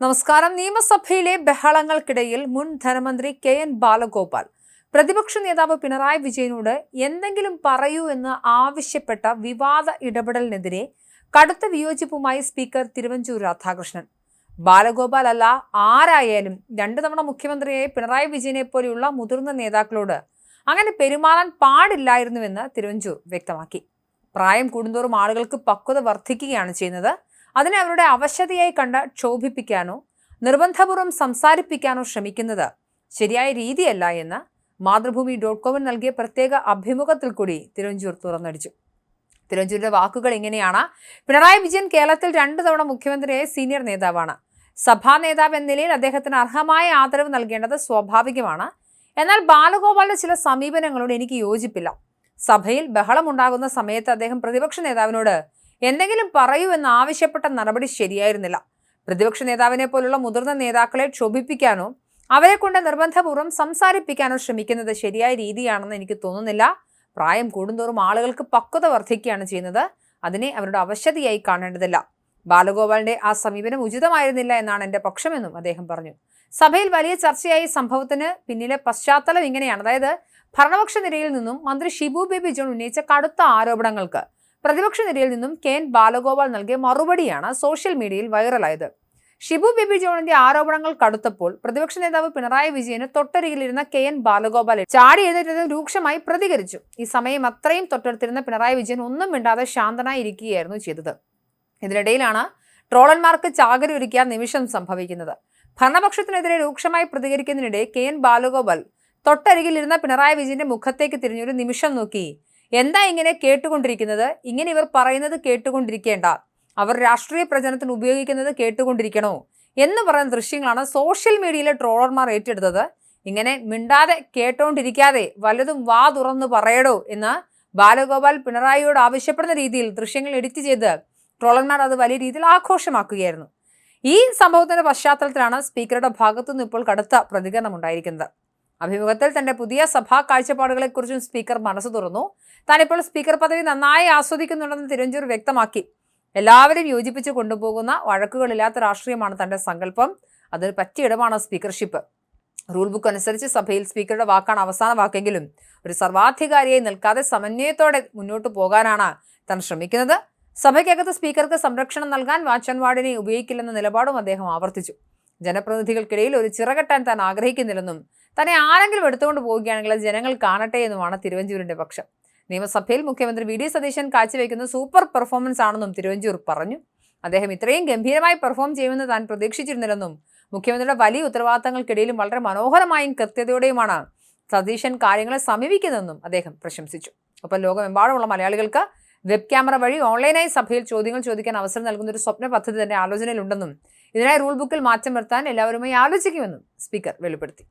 നമസ്കാരം. നിയമസഭയിലെ ബഹളങ്ങൾക്കിടയിൽ മുൻ ധനമന്ത്രി കെ.എൻ. ബാലഗോപാൽ പ്രതിപക്ഷ നേതാവ് പിണറായി വിജയനോട് എന്തെങ്കിലും പറയൂ എന്ന് ആവശ്യപ്പെട്ട വിവാദ ഇടപെടലിനെതിരെ കടുത്ത വിയോജിപ്പുമായി സ്പീക്കർ തിരുവഞ്ചൂർ രാധാകൃഷ്ണൻ. ബാലഗോപാൽ അല്ല ആരായാലും 2 തവണ മുഖ്യമന്ത്രിയായ പിണറായി വിജയനെ പോലെയുള്ള മുതിർന്ന നേതാക്കളോട് അങ്ങനെ പെരുമാറാൻ പാടില്ലായിരുന്നുവെന്ന് തിരുവഞ്ചൂർ വ്യക്തമാക്കി. പ്രായം കൂടുന്തോറും ആളുകൾക്ക് പക്വത വർദ്ധിക്കുകയാണ് ചെയ്യുന്നത്. അതിനെ അവരുടെ അവശതയായി കണ്ട് ക്ഷോഭിപ്പിക്കാനോ നിർബന്ധപൂർവ്വം സംസാരിപ്പിക്കാനോ ശ്രമിക്കുന്നത് ശരിയായ രീതിയല്ല എന്ന് മാതൃഭൂമി.com നൽകിയ പ്രത്യേക അഭിമുഖത്തിൽ കൂടി തിരുവഞ്ചൂർ തുറന്നടിച്ചു. തിരുവഞ്ചൂരിന്റെ വാക്കുകൾ ഇങ്ങനെയാണ്: പിണറായി വിജയൻ കേരളത്തിൽ 2 തവണ മുഖ്യമന്ത്രിയായ സീനിയർ നേതാവാണ്. സഭാ നേതാവ് എന്ന നിലയിൽ അദ്ദേഹത്തിന് അർഹമായ ആദരവ് നൽകേണ്ടത് സ്വാഭാവികമാണ്. എന്നാൽ ബാലഗോപാലിന്റെ ചില സമീപനങ്ങളോട് എനിക്ക് യോജിപ്പില്ല. സഭയിൽ ബഹളമുണ്ടാകുന്ന സമയത്ത് അദ്ദേഹം പ്രതിപക്ഷ നേതാവിനോട് എന്തെങ്കിലും പറയൂ എന്ന് ആവശ്യപ്പെട്ട നടപടി ശരിയായിരുന്നില്ല. പ്രതിപക്ഷ നേതാവിനെ പോലുള്ള മുതിർന്ന നേതാക്കളെ ക്ഷോഭിപ്പിക്കാനോ അവരെ കൊണ്ട് നിർബന്ധപൂർവ്വം സംസാരിപ്പിക്കാനോ ശ്രമിക്കുന്നത് ശരിയായ രീതിയാണെന്ന് എനിക്ക് തോന്നുന്നില്ല. പ്രായം കൂടുന്തോറും ആളുകൾക്ക് പക്വത വർദ്ധിക്കുകയാണ് ചെയ്യുന്നത്. അതിനെ അവരുടെ അവശതയായി കാണേണ്ടതില്ല. ബാലഗോപാലിന്റെ ആ സമീപനം ഉചിതമായിരുന്നില്ല എന്നാണ് എൻ്റെ പക്ഷമെന്നും അദ്ദേഹം പറഞ്ഞു. സഭയിൽ വലിയ ചർച്ചയായ സംഭവത്തിന് പിന്നിലെ പശ്ചാത്തലം ഇങ്ങനെയാണ്. അതായത്, ഭരണപക്ഷ നിരയിൽ നിന്നും മന്ത്രി ഷിബു ബേബി ജോൺ ഉന്നയിച്ച കടുത്ത ആരോപണങ്ങൾക്ക് പ്രതിപക്ഷ നിരയിൽ നിന്നും കെ.എൻ. ബാലഗോപാൽ നൽകിയ മറുപടിയാണ് സോഷ്യൽ മീഡിയയിൽ വൈറലായത്. ഷിബു ബേബി ജോണിന്റെ ആരോപണങ്ങൾ കടുത്തപ്പോൾ പ്രതിപക്ഷ നേതാവ് പിണറായി വിജയന് തൊട്ടരികിലിരുന്ന കെ.എൻ. ബാലഗോപാൽ ചാടി എഴുന്നേറ്റത് രൂക്ഷമായി പ്രതികരിച്ചു. ഈ സമയം അത്രയും തൊട്ടടുത്തിരുന്ന പിണറായി വിജയൻ ഒന്നും മിണ്ടാതെ ശാന്തനായി ഇരിക്കുകയായിരുന്നു ചെയ്തത്. ഇതിനിടയിലാണ് ട്രോളന്മാർക്ക് ചാകരി ഒരുക്കിയ നിമിഷം സംഭവിക്കുന്നത്. ഭരണപക്ഷത്തിനെതിരെ രൂക്ഷമായി പ്രതികരിക്കുന്നതിനിടെ കെ.എൻ. ബാലഗോപാൽ തൊട്ടരികിലിരുന്ന പിണറായി വിജയന്റെ മുഖത്തേക്ക് തിരിഞ്ഞൊരു നിമിഷം നോക്കി, എന്താ ഇങ്ങനെ കേട്ടുകൊണ്ടിരിക്കുന്നത്? ഇങ്ങനെ ഇവർ പറയുന്നത് കേട്ടുകൊണ്ടിരിക്കേണ്ട, അവർ രാഷ്ട്രീയ പ്രചരണത്തിന് ഉപയോഗിക്കുന്നത് കേട്ടുകൊണ്ടിരിക്കണോ എന്ന് പറയുന്ന ദൃശ്യങ്ങളാണ് സോഷ്യൽ മീഡിയയിലെ ട്രോളർമാർ ഏറ്റെടുത്തത്. ഇങ്ങനെ മിണ്ടാതെ കേട്ടോണ്ടിരിക്കാതെ വല്ലതും വാ തുറന്ന് പറയടോ എന്ന് ബാലഗോപാൽ പിണറായിയോട് ആവശ്യപ്പെടുന്ന രീതിയിൽ ദൃശ്യങ്ങൾ എഡിറ്റ് ചെയ്ത് ട്രോളർമാർ അത് വലിയ രീതിയിൽ ആഘോഷമാക്കുകയായിരുന്നു. ഈ സംഭവത്തിന്റെ പശ്ചാത്തലത്തിലാണ് സ്പീക്കറുടെ ഭാഗത്തുനിന്ന് ഇപ്പോൾ കടുത്ത പ്രതികരണം ഉണ്ടായിരിക്കുന്നത്. അഭിമുഖത്തിൽ തന്റെ പുതിയ സഭാ കാഴ്ചപ്പാടുകളെക്കുറിച്ചും സ്പീക്കർ മനസ്സ് തുറന്നു. താനിപ്പോൾ സ്പീക്കർ പദവി നന്നായി ആസ്വദിക്കുന്നുണ്ടെന്ന് തിരുവഞ്ചൂർ വ്യക്തമാക്കി. എല്ലാവരും യോജിപ്പിച്ച് കൊണ്ടുപോകുന്ന വഴക്കുകളില്ലാത്ത രാഷ്ട്രീയമാണ് തന്റെ സങ്കല്പം. അതിന് പറ്റിയിടമാണ് സ്പീക്കർഷിപ്പ്. റൂൾ ബുക്ക് അനുസരിച്ച് സഭയിൽ സ്പീക്കറുടെ വാക്കാണ് അവസാന വാക്കെങ്കിലും ഒരു സർവാധികാരിയായി നിൽക്കാതെ സമന്വയത്തോടെ മുന്നോട്ട് പോകാനാണ് താൻ ശ്രമിക്കുന്നത്. സഭയ്ക്കകത്ത് സ്പീക്കർക്ക് സംരക്ഷണം നൽകാൻ വാച്ച് ആൻഡ് വാർഡിനെ ഉപയോഗിക്കില്ലെന്ന നിലപാടും അദ്ദേഹം ആവർത്തിച്ചു. ജനപ്രതിനിധികൾക്കിടയിൽ ഒരു ചിറകെട്ടാൻ താൻ ആഗ്രഹിക്കുന്നില്ലെന്നും തന്നെ ആരെങ്കിലും എടുത്തുകൊണ്ട് പോവുകയാണെങ്കിൽ അത് ജനങ്ങൾ കാണട്ടെ എന്നുമാണ് തിരുവഞ്ചൂരിന്റെ പക്ഷം. നിയമസഭയിൽ മുഖ്യമന്ത്രി വി ഡി സതീശൻ കാഴ്ചവെക്കുന്ന സൂപ്പർ പെർഫോമൻസ് ആണെന്നും തിരുവഞ്ചൂർ പറഞ്ഞു. അദ്ദേഹം ഇത്രയും ഗംഭീരമായി പെർഫോം ചെയ്യുമെന്ന് താൻ പ്രതീക്ഷിച്ചിരുന്നില്ലെന്നും മുഖ്യമന്ത്രിയുടെ വലിയ ഉത്തരവാദിത്തങ്ങൾക്കിടയിലും വളരെ മനോഹരമായും കൃത്യതയോടെയുമാണ് സതീശൻ കാര്യങ്ങളെ സമീപിക്കുന്നതെന്നും അദ്ദേഹം പ്രശംസിച്ചു. ഒപ്പം ലോകമെമ്പാടുമുള്ള മലയാളികൾക്ക് വെബ് ക്യാമറ വഴി ഓൺലൈനായി സഭയിൽ ചോദ്യങ്ങൾ ചോദിക്കാൻ അവസരം നൽകുന്ന ഒരു സ്വപ്ന പദ്ധതി തന്നെ ആലോചനയിലുണ്ടെന്നും ഇതിനായി റൂൾ ബുക്കിൽ മാറ്റം വരുത്താൻ എല്ലാവരുമായി ആലോചിക്കുമെന്നും സ്പീക്കർ വെളിപ്പെടുത്തി.